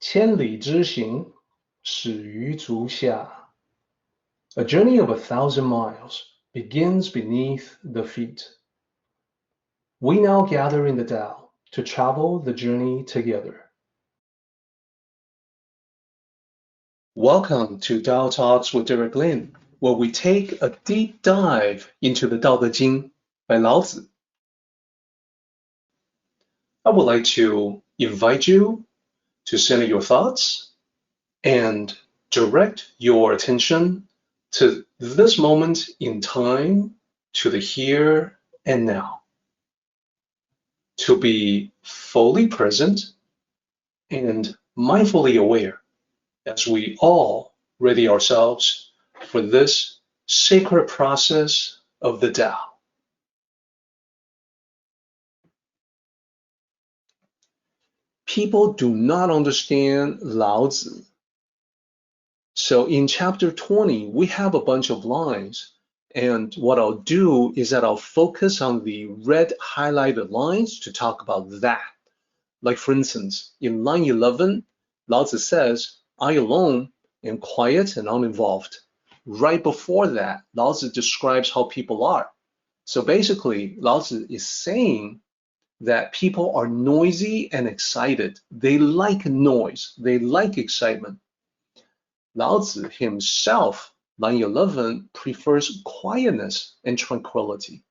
千里之行，始于足下. A journey of 1,000 miles begins beneath the feet. We now gather in the Tao to travel the journey together. Welcome to Tao Talks with Derek Lin, where we take a deep dive into the Daodejing by Lao Tzu. I would like to invite you to center your thoughts and direct your attention to this moment in time, to the here and now. To be fully present and mindfully aware as we all ready ourselves for this sacred process of the Tao. People do not understand Lao Tzu. So in chapter 20, we have a bunch of lines. And what I'll do is that I'll focus on the red highlighted lines to talk about that. Like for instance, in line 11, Lao Tzu says, I alone am quiet and uninvolved. Right before that, Lao Tzu describes how people are. So basically, Lao Tzu is saying that people are noisy and excited. They like noise. They like excitement. Lao Tzu himself, line 11, prefers quietness and tranquility.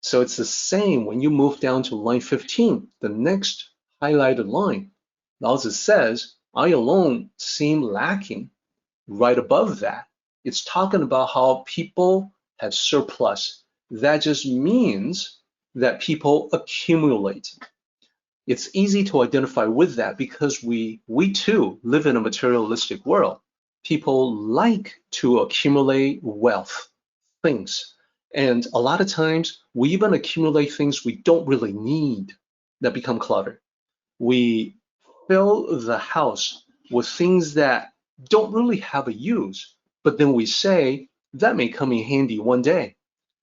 So it's the same when you move down to line 15, the next highlighted line. Lao Tzu says, I alone seem lacking. Right above that, it's talking about how people have surplus. That just means that people accumulate. It's easy to identify with that because we too live in a materialistic world. People like to accumulate wealth, things. And a lot of times we even accumulate things we don't really need that become clutter. We fill the house with things that don't really have a use, but then we say that may come in handy one day.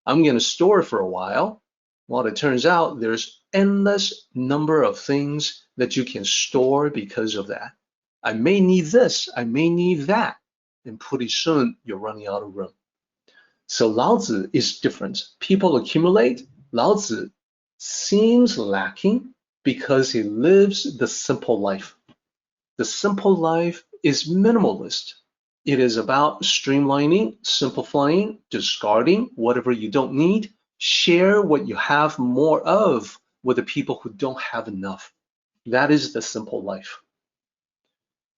I'm going to store it for a while. Well, it turns out there's endless number of things that you can store because of that. I may need this, I may need that, and pretty soon you're running out of room. So Lao Tzu is different. People accumulate. Lao Tzu seems lacking because he lives the simple life. The simple life is minimalist. It is about streamlining, simplifying, discarding whatever you don't need. Share what you have more of with the people who don't have enough. That is the simple life.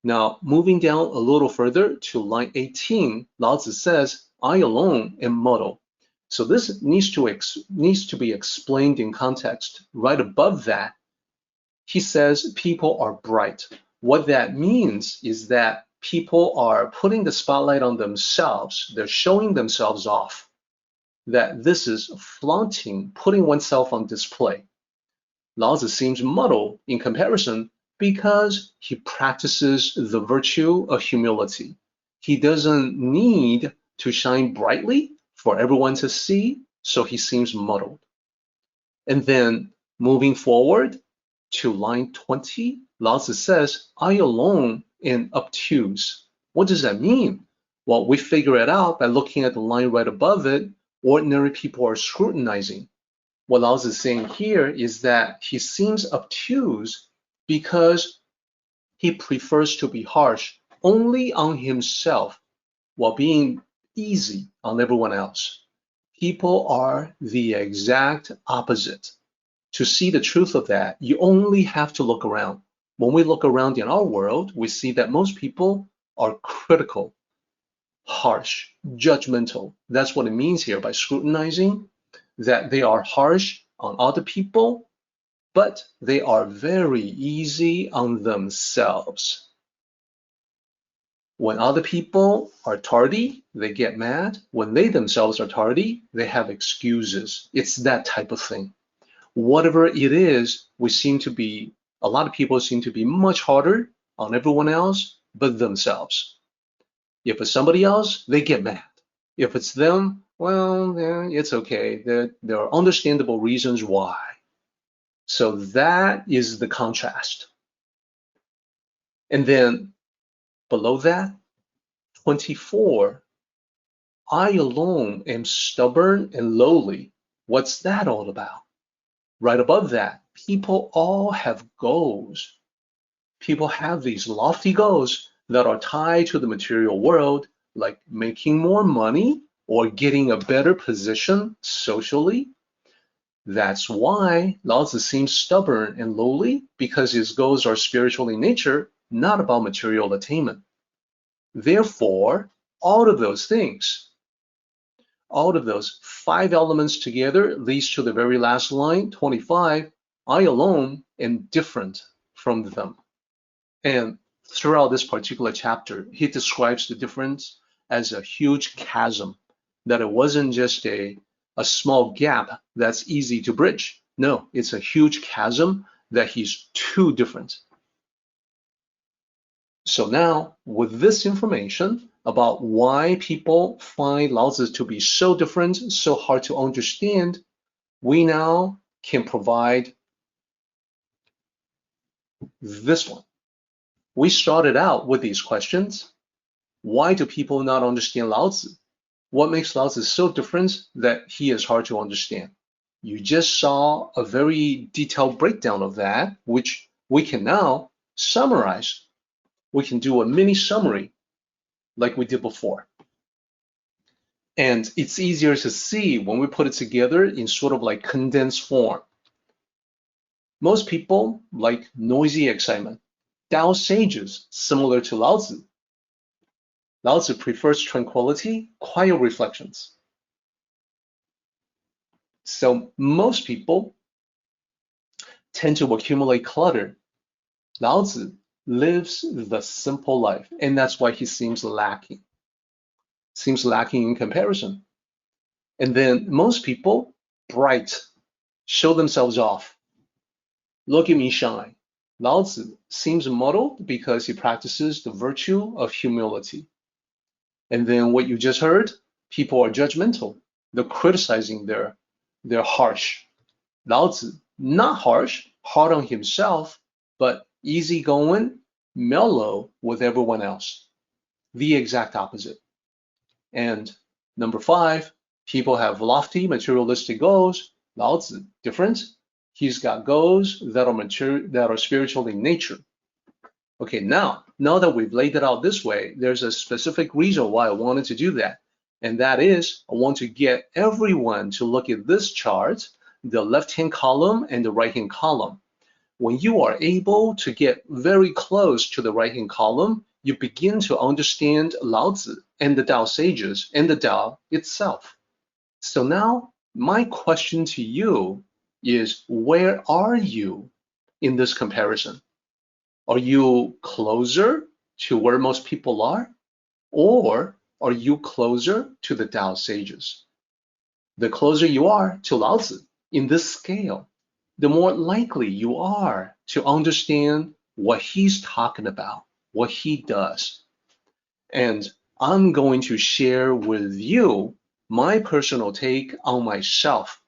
Now, moving down a little further to line 18, Lao Tzu says, I alone am mortal. So this needs to be explained in context. Right above that, he says people are bright. What that means is that people are putting the spotlight on themselves. They're showing themselves off. That this is flaunting, putting oneself on display. Lao Tzu seems muddled in comparison because he practices the virtue of humility. He doesn't need to shine brightly for everyone to see, so he seems muddled. And then moving forward to line 20, Lao Tzu says, I alone am obtuse. What does that mean? Well, we figure it out by looking at the line right above it. Ordinary people are scrutinizing. What Lao Tzu is saying here is that he seems obtuse because he prefers to be harsh only on himself while being easy on everyone else. People are the exact opposite. To see the truth of that, you only have to look around. When we look around in our world, we see that most people are critical, harsh, judgmental. That's what it means here by scrutinizing, that they are harsh on other people, but they are very easy on themselves. When other people are tardy, they get mad. When they themselves are tardy, they have excuses. It's that type of thing. Whatever it is, a lot of people seem to be much harder on everyone else but themselves. If it's somebody else, they get mad. If it's them, well, it's okay. There are understandable reasons why. So that is the contrast. And then below that, 24, I alone am stubborn and lowly. What's that all about? Right above that, people all have goals. People have these lofty goals that are tied to the material world, like making more money or getting a better position socially. That's why Lao Tzu seems stubborn and lowly, because his goals are spiritual in nature, not about material attainment. Therefore, all of those things, all of those 5 elements together leads to the very last line, 25, I alone am different from them. And throughout this particular chapter, he describes the difference as a huge chasm, that it wasn't just a small gap that's easy to bridge. No, it's a huge chasm that he's too different. So now, with this information about why people find Lao Tzu to be so different, so hard to understand, we now can provide this one. We started out with these questions. Why do people not understand Lao Tzu? What makes Lao Tzu so different that he is hard to understand? You just saw a very detailed breakdown of that, which we can now summarize. We can do a mini summary like we did before. And it's easier to see when we put it together in sort of like condensed form. Most people like noisy excitement. Tao sages, similar to Lao Tzu. Lao Tzu prefers tranquility, quiet reflections. So most people tend to accumulate clutter. Lao Tzu lives the simple life, and that's why he seems lacking in comparison. And then most people, bright, show themselves off. Look at me shine. Lao Tzu seems muddled because he practices the virtue of humility. And then what you just heard, people are judgmental. They're criticizing, they're harsh. Lao Tzu, not harsh, hard on himself, but easygoing, mellow with everyone else. The exact opposite. And number 5, people have lofty materialistic goals. Lao Tzu, different. He's got goals that are spiritual in nature. Okay, now that we've laid it out this way, there's a specific reason why I wanted to do that. And that is, I want to get everyone to look at this chart, the left-hand column and the right-hand column. When you are able to get very close to the right-hand column, you begin to understand Lao Tzu and the Tao sages and the Tao itself. So now my question to you is, where are you in this comparison? Are you closer to where most people are? Or are you closer to the Tao sages? The closer you are to Lao Tzu in this scale, the more likely you are to understand what he's talking about, what he does. And I'm going to share with you my personal take on myself.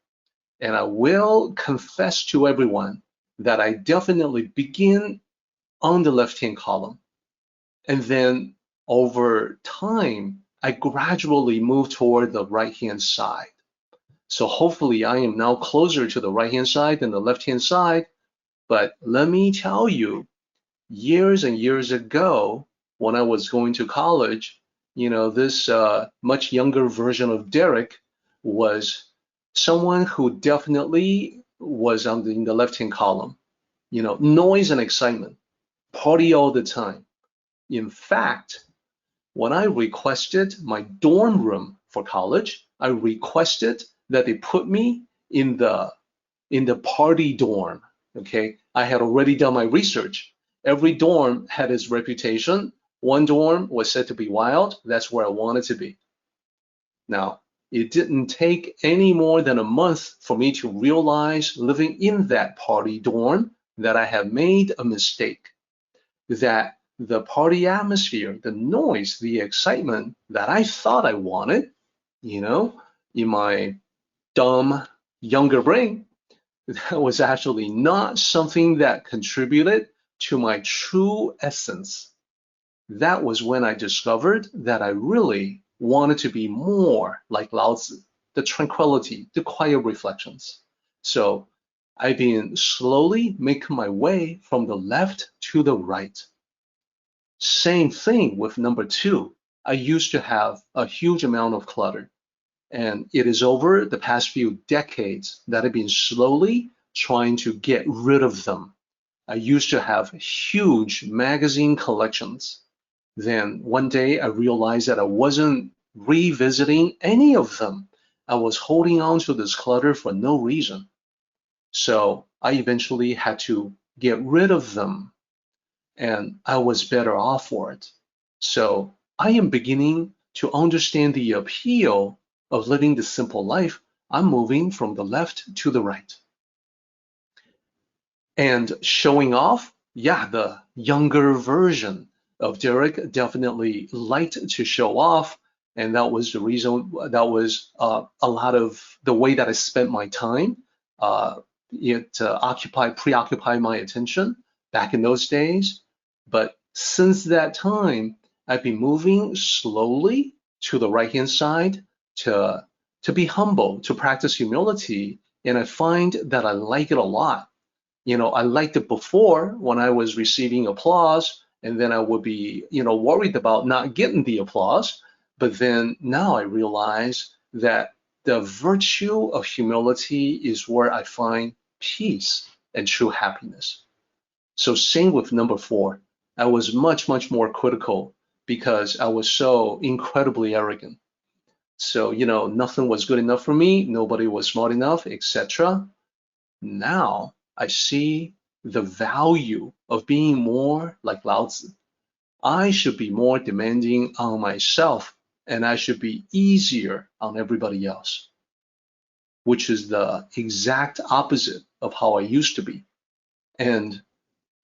And I will confess to everyone that I definitely begin on the left-hand column. And then over time, I gradually move toward the right-hand side. So hopefully I am now closer to the right-hand side than the left-hand side. But let me tell you, years and years ago, when I was going to college, this much younger version of Derek was someone who definitely was in the left-hand column. Noise and excitement, party all the time. In fact, when I requested my dorm room for college, I requested that they put me in the party dorm. Okay, I had already done my research. Every dorm had its reputation. One dorm was said to be wild. That's where I wanted to be. Now, it didn't take any more than a month for me to realize, living in that party dorm, that I had made a mistake. That the party atmosphere, the noise, the excitement that I thought I wanted, in my dumb younger brain, that was actually not something that contributed to my true essence, that was when I discovered that I really wanted to be more like Lao Tzu, the tranquility, the quiet reflections. So I've been slowly making my way from the left to the right. Same thing with number two. I used to have a huge amount of clutter, and it is over the past few decades that I've been slowly trying to get rid of them. I used to have huge magazine collections. Then one day I realized that I wasn't revisiting any of them. I was holding on to this clutter for no reason. So I eventually had to get rid of them, and I was better off for it. So I am beginning to understand the appeal of living the simple life. I'm moving from the left to the right. And showing off, yeah, the younger version of Derek definitely liked to show off. And that was the reason, that was a lot of the way that I spent my time. It preoccupied my attention back in those days. But since that time, I've been moving slowly to the right-hand side to be humble, to practice humility. And I find that I like it a lot. I liked it before when I was receiving applause, and then I would be, worried about not getting the applause. But then now I realize that the virtue of humility is where I find peace and true happiness. So same with number four. I was much, much more critical because I was so incredibly arrogant. So, nothing was good enough for me, nobody was smart enough, etc. Now I see the value of being more like Lao Tzu. I should be more demanding on myself, and I should be easier on everybody else, which is the exact opposite of how I used to be. And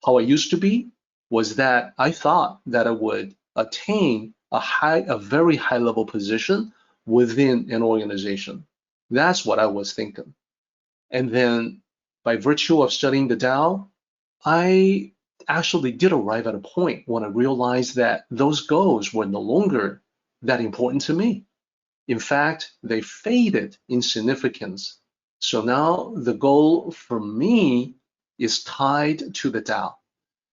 how I used to be was that I thought that I would attain a very high level position within an organization. That's what I was thinking. And then by virtue of studying the Tao, I actually did arrive at a point when I realized that those goals were no longer that important to me. In fact, they faded in significance. So now the goal for me is tied to the Tao.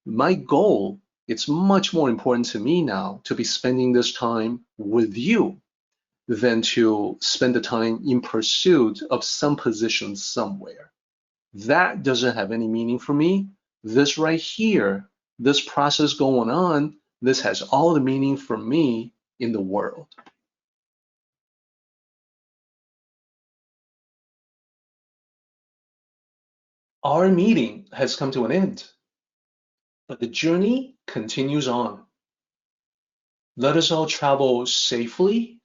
My goal, it's much more important to me now to be spending this time with you than to spend the time in pursuit of some position somewhere. That doesn't have any meaning for me. This right here, this process going on, this has all the meaning for me in the world. Our meeting has come to an end, but the journey continues on. Let us all travel safely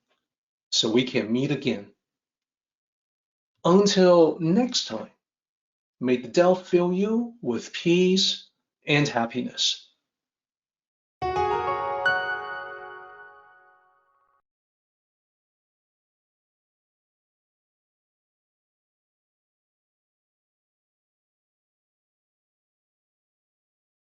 so we can meet again. Until next time, may the Tao fill you with peace and happiness.